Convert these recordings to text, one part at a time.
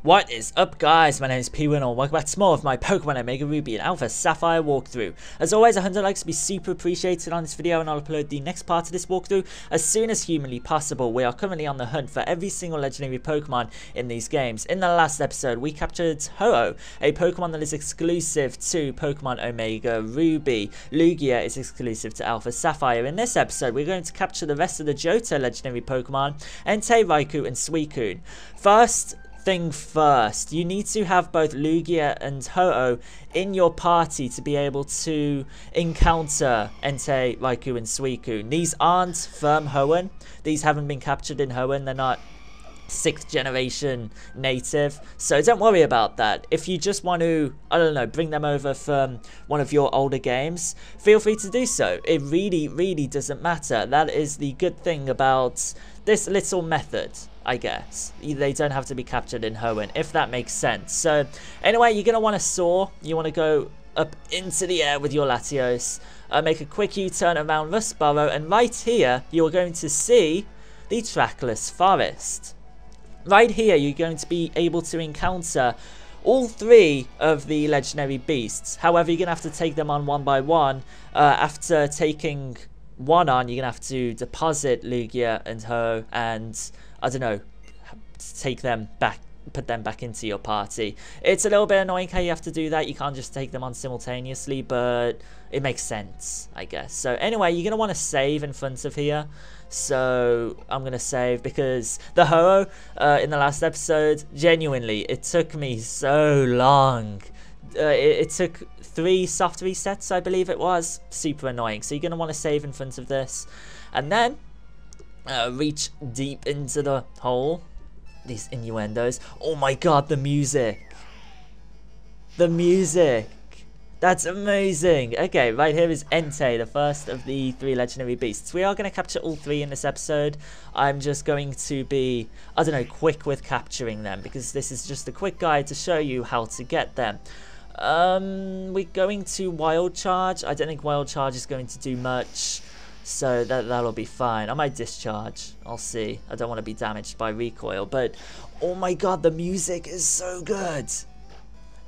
What is up, guys? My name is P-Winner. Welcome back to more of my Pokemon Omega Ruby and Alpha Sapphire walkthrough. As always, 100 likes would be super appreciated on this video, and I'll upload the next part of this walkthrough as soon as humanly possible. We are currently on the hunt for every single legendary Pokemon in these games. In the last episode, we captured Ho-Oh, a Pokemon that is exclusive to Pokemon Omega Ruby. Lugia is exclusive to Alpha Sapphire. In this episode, we're going to capture the rest of the Johto legendary Pokemon, Entei, Raikou, and Suicune. First thing first, you need to have both Lugia and Ho-Oh in your party to be able to encounter Entei, Raikou, and Suicune. These aren't from Hoenn. These haven't been captured in Hoenn. They're not 6th generation native, so don't worry about that. If you just want to, I don't know, bring them over from one of your older games, feel free to do so. It really doesn't matter. That is the good thing about this little method, I guess. They don't have to be captured in Hoenn, if that makes sense. So anyway, you're going to want to soar. You want to go up into the air with your Latios, make a quick U-turn around Rustboro, and right here you're going to see the trackless forest. Right here you're going to be able to encounter all 3 of the legendary beasts. However, you're going to have to take them on one by one. After taking one on, you're going to have to deposit Lugia and Ho, and I don't know, take them back, put them back into your party. It's a little bit annoying how you have to do that. You can't just take them on simultaneously, but it makes sense, I guess. So anyway, you're going to want to save in front of here. So I'm going to save because the Ho-Oh in the last episode, genuinely, it took me so long. It took 3 soft resets, I believe it was. Super annoying. So you're going to want to save in front of this. And then reach deep into the hole. These innuendos. Oh my god, the music. The music. That's amazing. Okay, right here is Entei, the first of the 3 legendary beasts. We are going to capture all 3 in this episode. I'm just going to be, I don't know, quick with capturing them, because this is just a quick guide to show you how to get them. We're going to Wild Charge. I don't think Wild Charge is going to do much, so that'll be fine. I might Discharge. I'll see. I don't want to be damaged by recoil, but oh my god, the music is so good.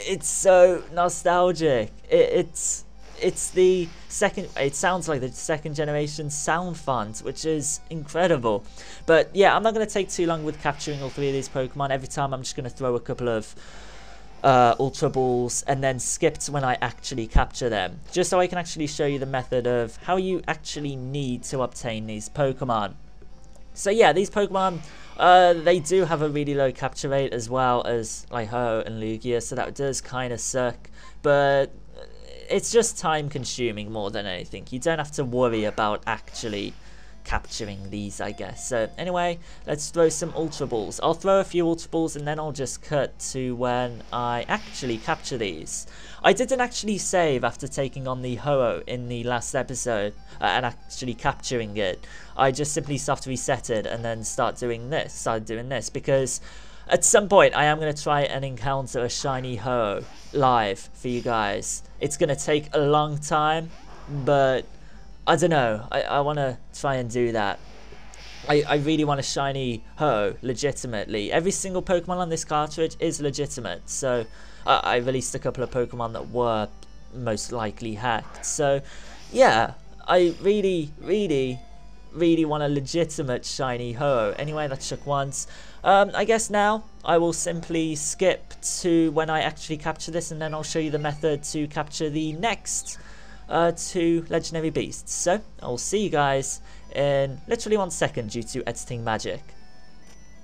It's so nostalgic. It's the second, it sounds like the 2nd generation sound font, which is incredible. But yeah, I'm not going to take too long with capturing all 3 of these Pokemon. Every time I'm just going to throw a couple of Ultra Balls and then skip to when I actually capture them, just so I can actually show you the method of how you actually need to obtain these Pokemon. So yeah, these Pokemon, they do have a really low capture rate as well as like Ho and Lugia, so that does kind of suck, but it's just time consuming more than anything. You don't have to worry about actually capturing these, I guess. So anyway, let's throw some Ultra Balls. I'll throw a few Ultra Balls and then I'll just cut to when I actually capture these. I didn't actually save after taking on the Ho-Oh in the last episode and actually capturing it. I just simply soft resetted and then started doing this because at some point I am going to try and encounter a shiny Ho-Oh live for you guys. It's going to take a long time, but I don't know, I want to try and do that. I really want a shiny Ho-Oh, legitimately. Every single Pokemon on this cartridge is legitimate, so I released a couple of Pokemon that were most likely hacked. So yeah, I really want a legitimate shiny Ho-Oh. Anyway, that shook once. I guess now I will simply skip to when I actually capture this, and then I'll show you the method to capture the next 2 legendary beasts. So I'll see you guys in literally 1 second due to editing magic.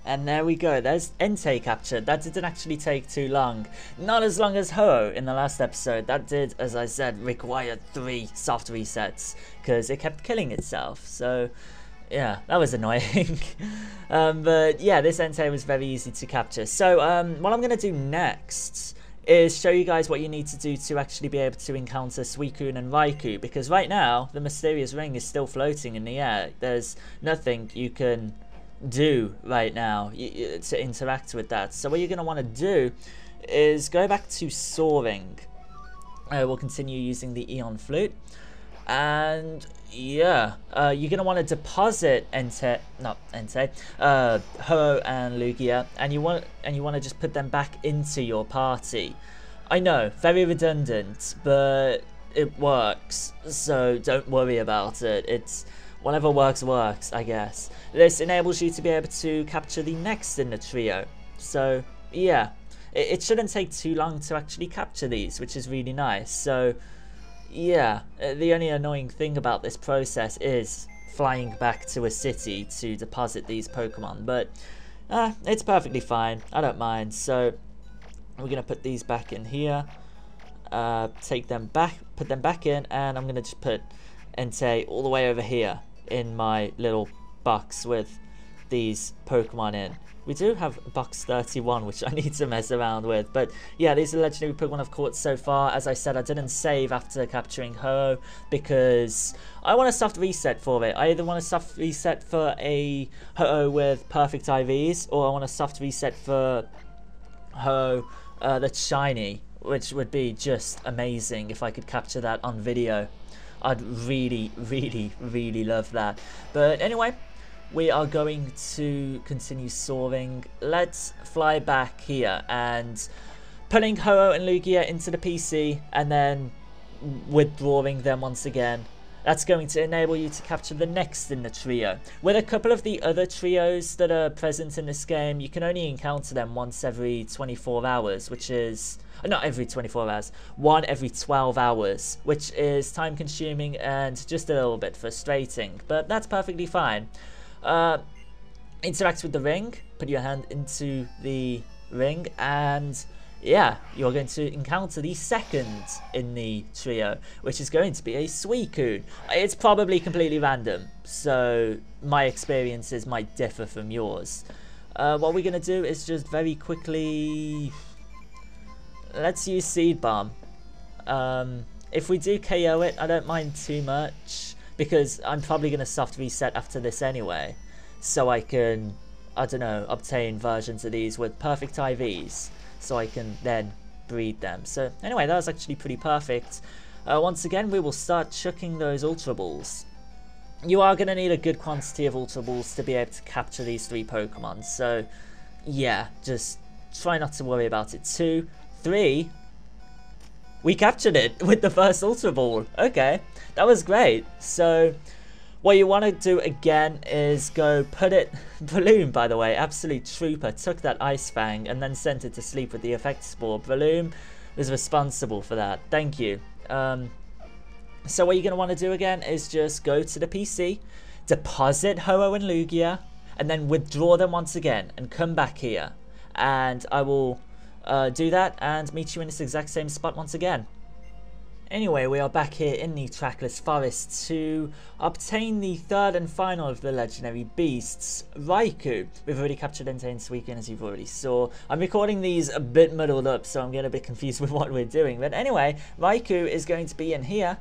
And there we go, there's Entei captured. That didn't actually take too long. Not as long as Ho-Oh in the last episode. That did, as I said, require 3 soft resets because it kept killing itself. So yeah, that was annoying. But yeah, this Entei was very easy to capture. So what I'm going to do next is show you guys what you need to do to actually be able to encounter Suicune and Raikou, because right now the mysterious ring is still floating in the air. There's nothing you can do right now to interact with that. So what you're going to want to do is go back to soaring. We'll continue using the Eon Flute. And yeah, you're gonna want to deposit Ho and Lugia, and you want to just put them back into your party. I know, very redundant, but it works, so don't worry about it. It's whatever works, I guess. This enables you to be able to capture the next in the trio. So yeah, it shouldn't take too long to actually capture these, which is really nice. So yeah, the only annoying thing about this process is flying back to a city to deposit these Pokemon, but it's perfectly fine. I don't mind. So we're gonna put these back in here, take them back, put them back in, and I'm gonna just put Entei all the way over here in my little box with these Pokemon in. We do have box 31, which I need to mess around with. But yeah, these are the legendary Pokemon I've caught so far. As I said, I didn't save after capturing Ho because I want a soft reset for it. I either want a soft reset for a Ho with perfect IVs, or I want a soft reset for Ho that's shiny, which would be just amazing if I could capture that on video. I'd really, really, really love that. But anyway, we are going to continue soaring. Let's fly back here and putting Ho and Lugia into the PC and then withdrawing them once again. That's going to enable you to capture the next in the trio. With a couple of the other trios that are present in this game, you can only encounter them once every 24 hours, which is... not every 24 hours, one every 12 hours, which is time consuming and just a little bit frustrating, but that's perfectly fine. Interact with the ring, put your hand into the ring, and yeah, you're going to encounter the second in the trio, which is going to be a Suicune. It's probably completely random, so my experiences might differ from yours. What we're going to do is just very quickly, let's use Seed Bomb. If we do KO it, I don't mind too much, because I'm probably going to soft reset after this anyway, so I can, I don't know, obtain versions of these with perfect IVs, so I can then breed them. So anyway, that was actually pretty perfect. Once again, we will start chucking those Ultra Balls. You are going to need a good quantity of Ultra Balls to be able to capture these three Pokemon, so yeah, just try not to worry about it. 2, 3... we captured it with the first Ultra Ball. Okay, that was great. So what you want to do again is go put it... Balloon, by the way, absolute trooper, took that Ice Fang and then sent it to sleep with the Effect Spore. Balloon was responsible for that. Thank you. So what you're going to want to do again is just go to the PC, deposit Ho and Lugia, and then withdraw them once again and come back here. And I will... do that and meet you in this exact same spot once again. Anyway, we are back here in the Trackless Forest to obtain the third and final of the legendary beasts, Raikou. We've already captured Entei and Suicune, as you've already saw. I'm recording these a bit muddled up, so I'm getting a bit confused with what we're doing. But anyway, Raikou is going to be in here.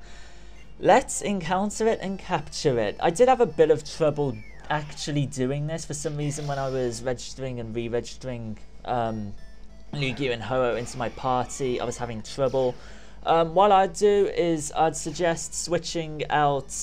Let's encounter it and capture it. I did have a bit of trouble actually doing this. For some reason, when I was registering and re-registering Lugia and Ho into my party, I was having trouble. What I'd do is I'd suggest switching out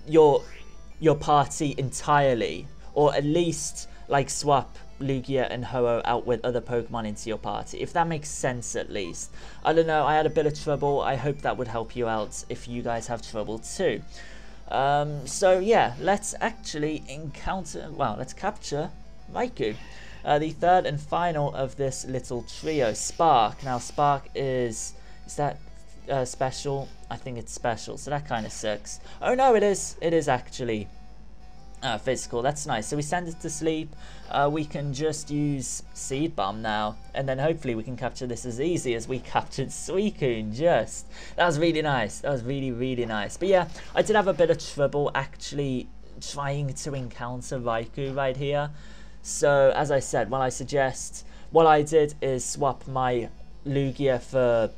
your party entirely, or at least like swap Lugia and Ho out with other Pokemon into your party, if that makes sense at least. I don't know, I had a bit of trouble. I hope that would help you out if you guys have trouble too. So yeah, let's actually let's capture Raikou. The third and final of this little trio, Spark. Now Spark is that special? I think it's special, so that kind of sucks. Oh no, it is actually physical. That's nice. So we send it to sleep. We can just use Seed Bomb now, and then hopefully we can capture this as easy as we captured Suicune. That was really nice. That was really, really nice. But yeah, I did have a bit of trouble actually trying to encounter Raikou right here. So as I said, what I did is swap my Lugia for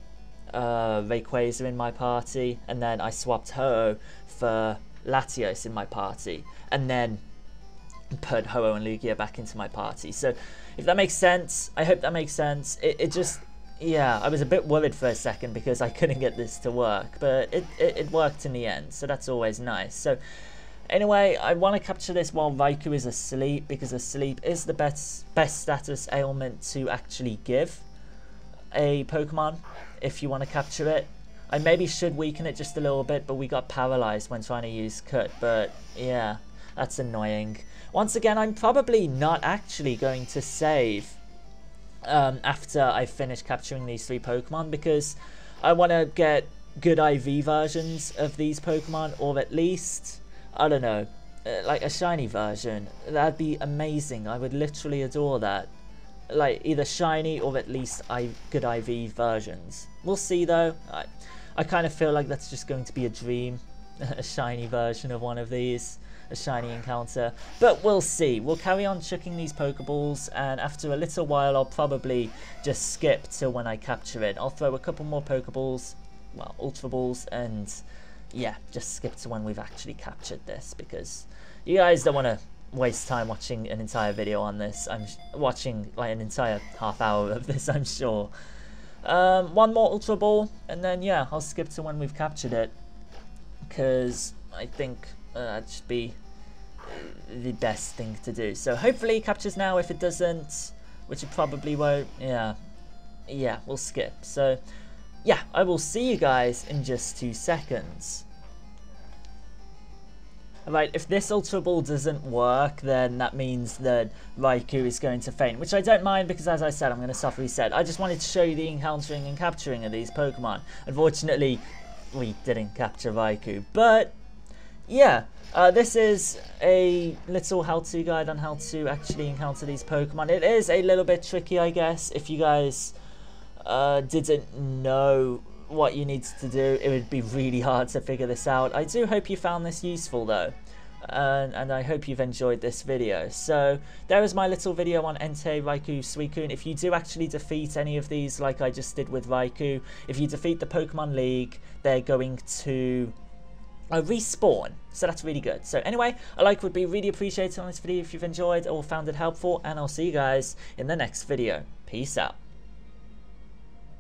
Rayquaza in my party, and then I swapped Ho for Latios in my party, and then put Ho and Lugia back into my party. So if that makes sense, I hope that makes sense. It just yeah, I was a bit worried for a second because I couldn't get this to work, but it worked in the end, so that's always nice. So anyway, I want to capture this while Raikou is asleep, because asleep is the best status ailment to actually give a Pokemon if you want to capture it. I maybe should weaken it just a little bit, but we got paralyzed when trying to use Cut, but yeah, that's annoying. Once again, I'm probably not actually going to save after I finish capturing these 3 Pokemon, because I want to get good IV versions of these Pokemon, or at least, I don't know, like a shiny version. That'd be amazing. I would literally adore that. Like either shiny or at least good IV versions. We'll see though. I kind of feel like that's just going to be a dream, a shiny version of one of these, a shiny encounter, but we'll see. We'll carry on chucking these Pokeballs, and after a little while I'll probably just skip till when I capture it. I'll throw a couple more Pokeballs, well, Ultra Balls, and yeah, just skip to when we've actually captured this, because you guys don't want to waste time watching an entire video on this. I'm watching like an entire half hour of this, I'm sure. One more Ultra Ball, and then yeah, I'll skip to when we've captured it, because I think that should be the best thing to do. So hopefully it captures now. If it doesn't, which it probably won't, yeah, we'll skip. So yeah, I will see you guys in just 2 seconds. Alright, if this Ultra Ball doesn't work, then that means that Raikou is going to faint, which I don't mind, because as I said, I'm going to soft reset. I just wanted to show you the encountering and capturing of these Pokemon. Unfortunately, we didn't capture Raikou, but yeah, this is a little how-to guide on how to actually encounter these Pokemon. It is a little bit tricky, I guess. If you guys didn't know what you need to do, it would be really hard to figure this out. I do hope you found this useful though, and I hope you've enjoyed this video. So there is my little video on Entei, Raikou, Suicune. If you do actually defeat any of these like I just did with Raikou, if you defeat the Pokemon League, they're going to respawn, so that's really good. So anyway, a like would be really appreciated on this video if you've enjoyed or found it helpful, and I'll see you guys in the next video. Peace out.